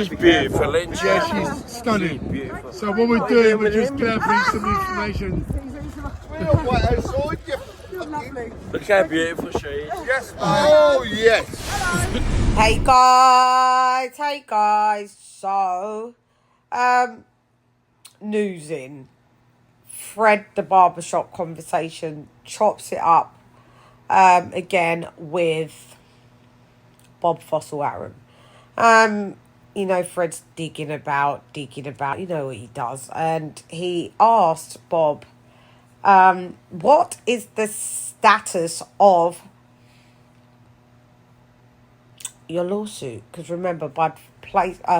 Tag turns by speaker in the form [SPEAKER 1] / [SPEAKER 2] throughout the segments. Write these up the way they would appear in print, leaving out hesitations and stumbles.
[SPEAKER 1] She's beautiful, isn't she?
[SPEAKER 2] Yeah, she's stunning.
[SPEAKER 1] She's beautiful.
[SPEAKER 2] So what we're doing, we're just gathering some information.
[SPEAKER 1] Look how beautiful she is.
[SPEAKER 3] Yes, oh, yes.
[SPEAKER 4] Hey guys. So, news in. Fred the barbershop conversation chops it up again with Bob Fossil Arum. You know, Fred's digging about, you know what he does. And he asked Bob, what is the status of your lawsuit? Because remember, Bud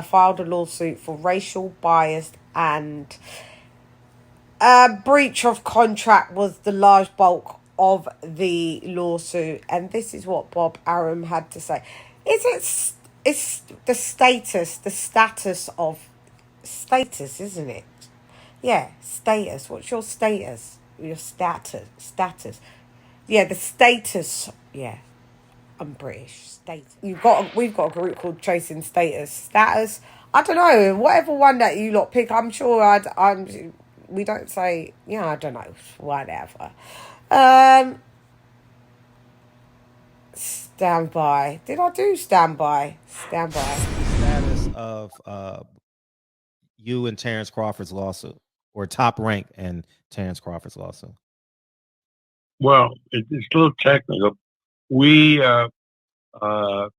[SPEAKER 4] filed a lawsuit for racial bias and breach of contract was the large bulk of the lawsuit. And this is what Bob Arum had to say. It's the status of status, isn't it? Yeah, status. What's your status? Your status. Yeah, the status. Yeah, I'm British. Status. We've got a group called Chasing Status. I don't know. Whatever one that you lot pick, I'm sure we don't say. Yeah, I don't know. Whatever. Stand by. Did I do stand by? Stand by.
[SPEAKER 5] Status of you and Terence Crawford's lawsuit, or top rank in Terence Crawford's lawsuit?
[SPEAKER 6] Well, it's a little technical. We asked that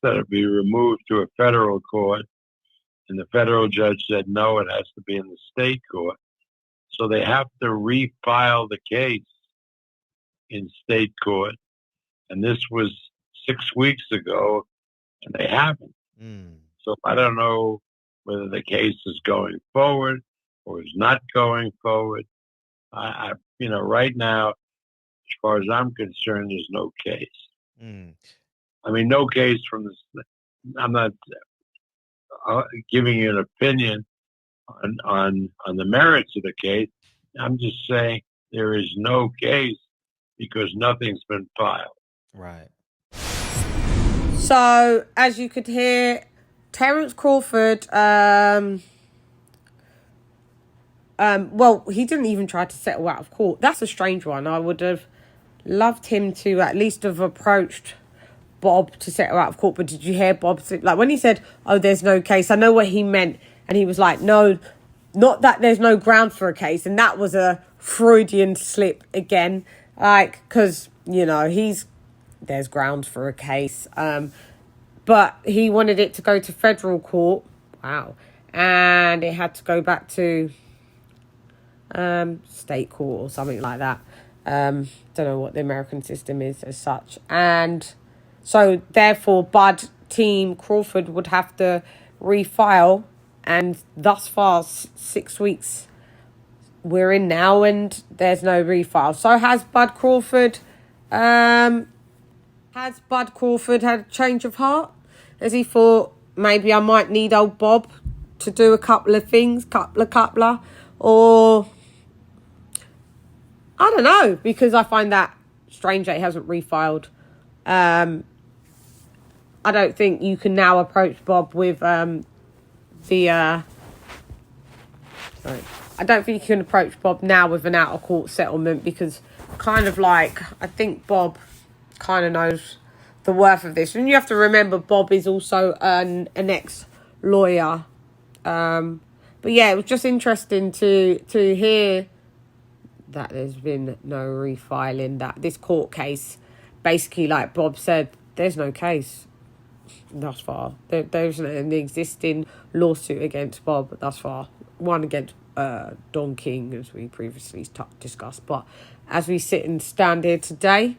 [SPEAKER 6] it be removed to a federal court, and the federal judge said no, it has to be in the state court. So they have to refile the case in state court, and this was 6 weeks ago, and they haven't. So I don't know whether the case is going forward or is not going forward. Right now, as far as I'm concerned, there's no case. I mean, no case from the. I'm not giving you an opinion on the merits of the case. I'm just saying there is no case because nothing's been filed.
[SPEAKER 5] Right.
[SPEAKER 4] So, as you could hear, Terence Crawford, well, he didn't even try to settle out of court. That's a strange one. I would have loved him to at least have approached Bob to settle out of court. But did you hear Bob? Like, when he said, oh, there's no case, I know what he meant. And he was like, no, not that there's no ground for a case. And that was a Freudian slip again. Like, because, there's grounds for a case. But he wanted it to go to federal court. Wow. And it had to go back to state court or something like that. Don't know what the American system is as such. And so, therefore, Bud Team Crawford would have to refile. And thus far, 6 weeks we're in now, and there's no refile. So has Bud Crawford had a change of heart? Has he thought, maybe I might need old Bob to do a couple of things, couple, or I don't know, because I find that strange that he hasn't refiled. I don't think you can now approach Bob with I don't think you can approach Bob now with an out-of-court settlement, because kind of like, I think Bob kind of knows the worth of this. And you have to remember, Bob is also an ex-lawyer. But yeah, it was just interesting to hear that there's been no refiling, that this court case, basically, like Bob said, there's no case thus far. There's an existing lawsuit against Bob thus far. One against Don King, as we previously discussed. But as we sit and stand here today,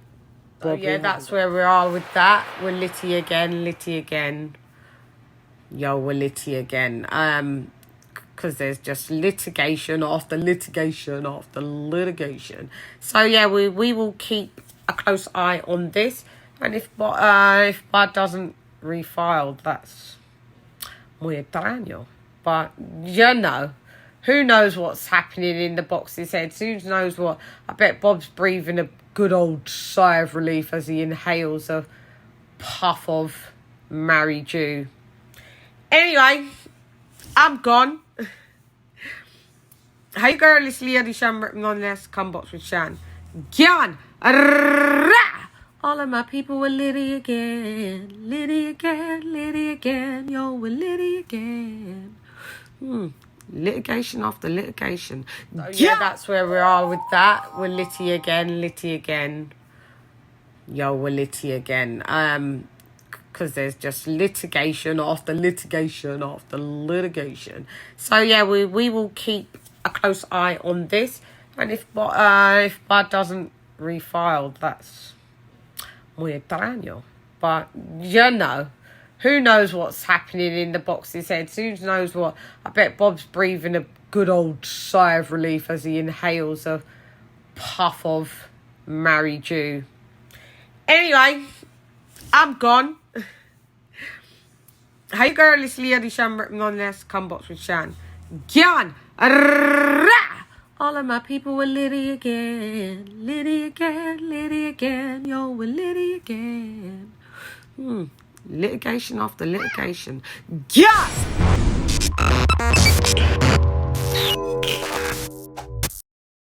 [SPEAKER 4] that's where we are with that. We're litty again. Yo, we're litty again. Because there's just litigation after litigation after litigation. So yeah, we will keep a close eye on this. And if Bud doesn't refile, that's muy extraño. But who knows what's happening in the box's head? Who knows what? I bet Bob's breathing a good old sigh of relief as he inhales a puff of marry Jew. Anyway, I'm gone. Hey girl, it's LadyChann written on this. Come box with Chan. Gyan. All of my people were Liddy again. Liddy again, Liddy again. Yo, we're Liddy again. Litigation after litigation. So, yeah, that's where we are with that. We're Litty again, Litty again. Yo, we're Litty again. Because there's just litigation after litigation after litigation. So yeah, we will keep a close eye on this. And if Bud doesn't refile, that's muy extraño. But you know, who knows what's happening in the box's head? Who knows what? I bet Bob's breathing a good old sigh of relief as he inhales a puff of Mary Jew. Anyway, I'm gone. Hey girl, it's LadyChann written on this. Come box with Chan. Gyan. All of my people were Liddy again. Liddy again, Liddy again. Yo, we're Liddy again. Litigation after litigation. Yeah!